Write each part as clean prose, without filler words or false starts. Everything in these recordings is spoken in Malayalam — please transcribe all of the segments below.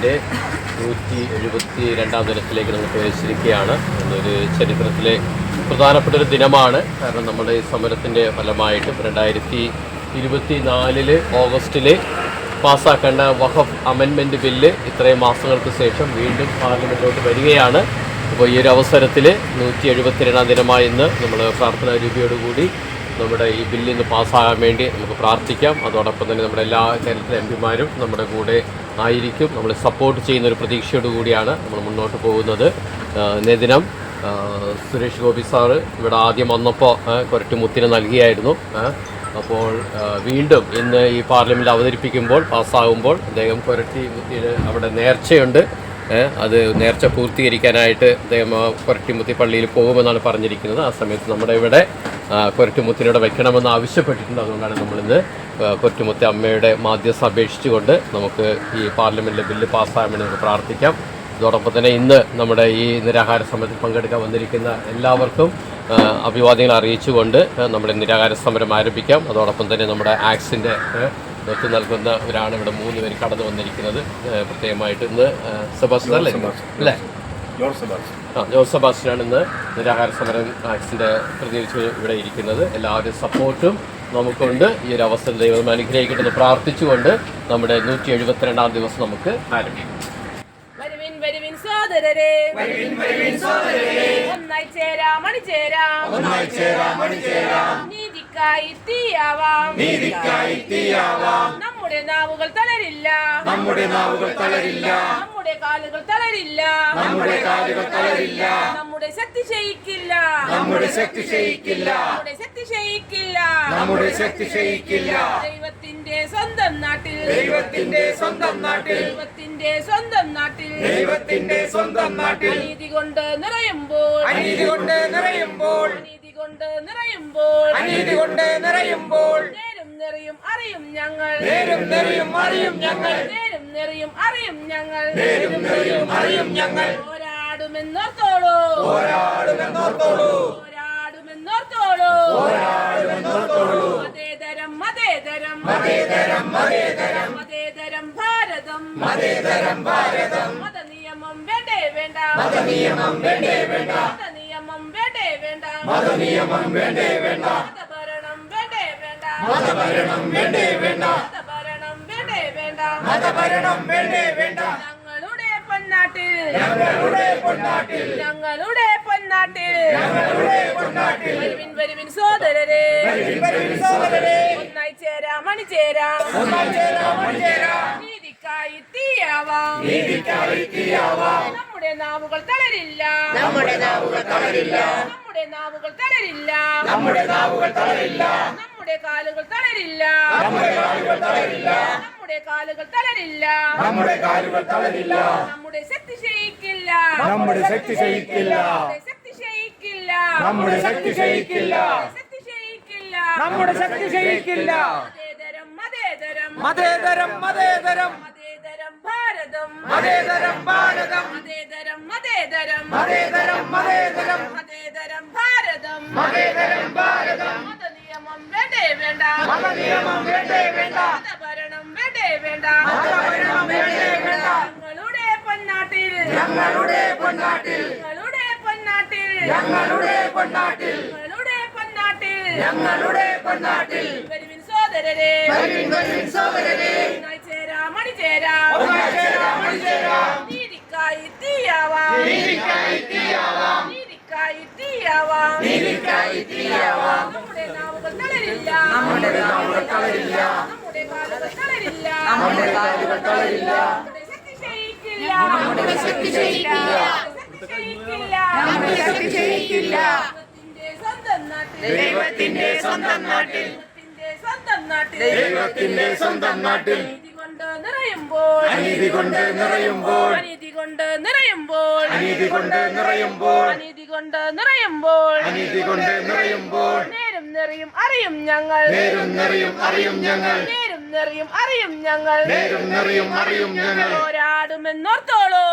പാർലമെൻറ്റിൻ്റെ 172 ദിനത്തിലേക്ക് നമ്മൾ പ്രവേശിച്ചിരിക്കുകയാണ്. എന്നൊരു ചരിത്രത്തിലെ പ്രധാനപ്പെട്ടൊരു ദിനമാണ്. കാരണം നമ്മുടെ ഈ സമരത്തിൻ്റെ ഫലമായിട്ട് 2024 ഓഗസ്റ്റിൽ പാസ്സാക്കേണ്ട വഖഫ് അമെൻമെൻറ്റ് ബില്ല് ഇത്രയും മാസങ്ങൾക്ക് ശേഷം വീണ്ടും പാർലമെൻറ്റിലോട്ട് വരികയാണ്. അപ്പോൾ ഈ ഒരു അവസരത്തിൽ 172 ദിനമായ ഇന്ന് നമ്മൾ പ്രാർത്ഥനാ രൂപയോടുകൂടി നമ്മുടെ ഈ ബില്ല് ഇന്ന് പാസ്സാകാൻ വേണ്ടി നമുക്ക് പ്രാർത്ഥിക്കാം. അതോടൊപ്പം തന്നെ നമ്മുടെ എല്ലാ കേരളത്തിലെ എംപിമാരും നമ്മുടെ കൂടെ ആയിരിക്കും. നമ്മൾ സപ്പോർട്ട് ചെയ്യുന്ന ഒരു പ്രതീക്ഷയോടു കൂടിയാണ് നമ്മൾ മുന്നോട്ട് പോകുന്നത്. ഇന്നേ ദിനം സുരേഷ് ഗോപി സാറ് ഇവിടെ ആദ്യം വന്നപ്പോൾ കൊരട്ടുമുത്തിന് നൽകിയായിരുന്നു. അപ്പോൾ വീണ്ടും ഇന്ന് ഈ പാർലമെൻറ്റിൽ അവതരിപ്പിക്കുമ്പോൾ പാസ്സാകുമ്പോൾ അദ്ദേഹം കൊരട്ടിമുത്തിന് അവിടെ നേർച്ചയുണ്ട്. അത് നേർച്ച പൂർത്തീകരിക്കാനായിട്ട് അദ്ദേഹം കൊരട്ടിമുത്തി പള്ളിയിൽ പോകുമെന്നാണ് പറഞ്ഞിരിക്കുന്നത്. ആ സമയത്ത് നമ്മുടെ ഇവിടെ കൊരട്ടിമുത്തിനോട് വെക്കണമെന്ന് ആവശ്യപ്പെട്ടിട്ടുണ്ട്. അതുകൊണ്ടാണ് നമ്മളിന്ന് കൊരട്ടിമുത്തി അമ്മയുടെ മാധ്യസ്ഥ അപേക്ഷിച്ചുകൊണ്ട് നമുക്ക് ഈ പാർലമെൻറ്റിലെ ബില്ല് പാസ്സാകാൻ വേണ്ടി നമുക്ക് പ്രാർത്ഥിക്കാം. അതോടൊപ്പം തന്നെ ഇന്ന് നമ്മുടെ ഈ നിരാഹാര സമരത്തിൽ പങ്കെടുക്കാൻ വന്നിരിക്കുന്ന എല്ലാവർക്കും അഭിവാദ്യങ്ങൾ അറിയിച്ചുകൊണ്ട് നമ്മുടെ നിരാഹാര സമരം ആരംഭിക്കാം. അതോടൊപ്പം തന്നെ നമ്മുടെ ആക്സിൻ്റെ ഒത്തു നൽകുന്നവരാണ് ഇവിടെ 3 പേര് കടന്നു വന്നിരിക്കുന്നത്. പ്രത്യേകമായിട്ട് ഇന്ന് സെബാസ്റ്റ്യൻ അല്ലേ ജോർജ് സെബാസ്റ്റ്യനാണ് ഇന്ന് നിരാഹാര സമരം ആക്സിൻ്റെ പ്രതിനിധിച്ച് ഇവിടെ ഇരിക്കുന്നത്. എല്ലാവരും സപ്പോർട്ടും നമുക്കുണ്ട്. ഈ ഒരു അവസരം ദൈവം അനുഗ്രഹിക്കട്ടെന്ന് പ്രാർത്ഥിച്ചുകൊണ്ട് നമ്മുടെ 172 ദിവസം നമുക്ക് ആരംഭിക്കാം. ഒന്നായി ചേരാം നീതിക്കായി തീയാവാം നമ്മുടെ നാവുകൾ തളരില്ല നമ്മുടെ കാലുകൾ തളരില്ല നമ്മുടെ ശക്തി ക്ഷയിക്കില്ല ദൈവത്തിന്റെ സ്വന്തം നാട്ടിൽ അനീതി കൊണ്ട് നിറയുമ്പോൾ നേരും നെറിയും അറിയും ഞങ്ങൾ പോരാടുമെന്നോർത്തോളൂ മതേതരം ഭാരതം മതനിയമം വേണ്ടേ വേണ്ട മതഭരണം വേണ്ടേ വേണ്ട ഞങ്ങളുടെ പൊന്നാട്ടിൽ വരുവിൻ സോദരരെ ഒന്നായി ചേരാം അണിചേരാം നീതിക്കായി തീയാവാം നമ്മുടെ നാവുകൾ തളരില്ല നമ്മുടെ കാലുകൾ തളരില്ല നമ്മുടെ ശക്തി ക്ഷയിക്കില്ല മതേതരം ഭാരതം മതേതരം ഭാരതം മതനിയമം വേണ്ടേ വേണ്ട മതഭരണം വേണ്ടേ വേണ്ട ഞങ്ങളുടെ പൊന്നാട്ടിൽ വരുവിൻ സോദരരെ നീതിക്കായി തീയാവാം നമ്മുടെ നാവുകൾ തളരില്ല നമ്മുടെ കാലുകൾ തളരില്ല നമ്മുടെ ശക്തി ക്ഷയിക്കില്ല ദൈവത്തിന്റെ സ്വന്തം നാട്ടിൽ അനീതി കൊണ്ട് നിറയുമ്പോൾ നേരും നെറിയും അറിയും ഞങ്ങൾ പോരാടുമെന്നോർത്തോളൂ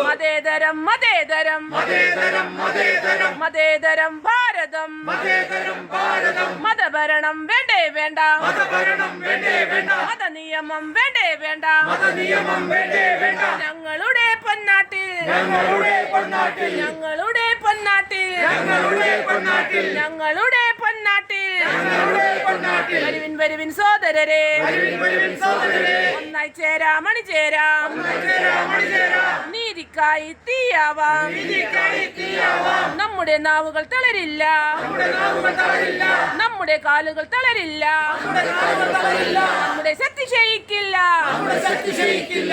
മതേതരം മതേതരം മതേതരം ഭാരതം മതഭരണം വേണ്ടേ വേണ്ട മതനിയമം വേണ്ടേ വേണ്ട ഞങ്ങളുടെ പൊന്നാട്ടിൽ ഞങ്ങളുടെ പൊന്നാട്ടിൽ വരുവിൻ വരുവിൻ സോദരരെ ഒന്നായി ചേരാം അണിചേരാം നീതിക്കായി തീയാവാം നമ്മുടെ നാവുകൾ തളരില്ല നമ്മുടെ കാലുകൾ തളരില്ല നമ്മുടെ ശക്തി ക്ഷയിക്കില്ല നമ്മുടെ ശക്തി ക്ഷയിക്കില്ല